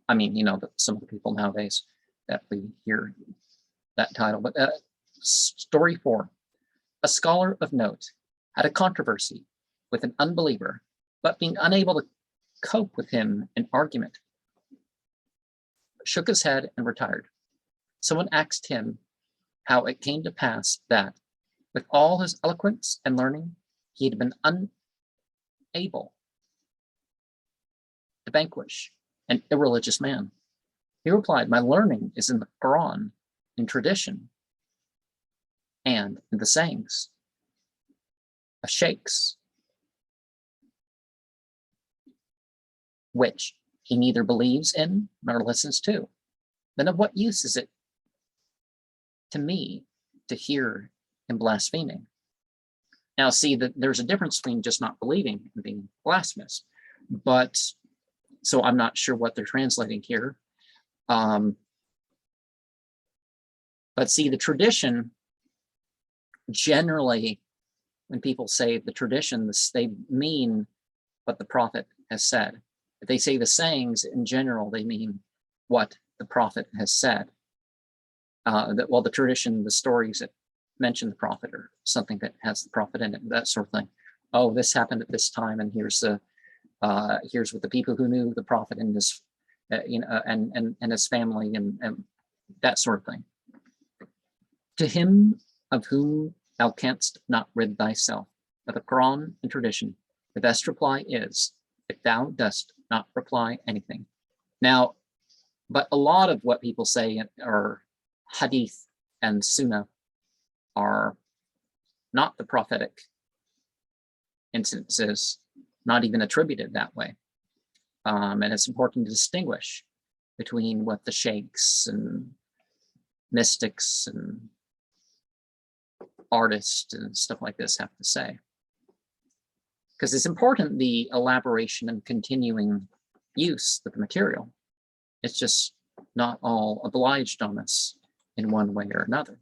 I mean, you know, some of the people nowadays that we hear that title. But story 4, a scholar of note had a controversy with an unbeliever, but being unable to cope with him in argument, shook his head and retired. Someone asked him how it came to pass that, with all his eloquence and learning, he had been unable to vanquish an irreligious man. He replied, my learning is in the Quran, in tradition, and in the sayings of sheikhs, which he neither believes in nor listens to. Then of what use is it to me to hear him blaspheming? Now see that there's a difference between just not believing and being blasphemous. But so I'm not sure what they're translating here. But see, the tradition, generally, when people say the tradition, they mean what the prophet has said. If they say the sayings in general, they mean what the prophet has said. Well, the tradition, the stories that mention the prophet or something that has the prophet in it, that sort of thing. Oh, this happened at this time, and here's what the people who knew the prophet and his, and his family and that sort of thing. To him of whom thou canst not rid thyself of the Quran and tradition, the best reply is, if thou dost not reply anything. Now, but a lot of what people say are hadith and sunnah are not the prophetic instances, not even attributed that way. And it's important to distinguish between what the sheikhs and mystics and artists and stuff like this have to say. Because it's important, the elaboration and continuing use of the material. It's just not all obliged on us in one way or another.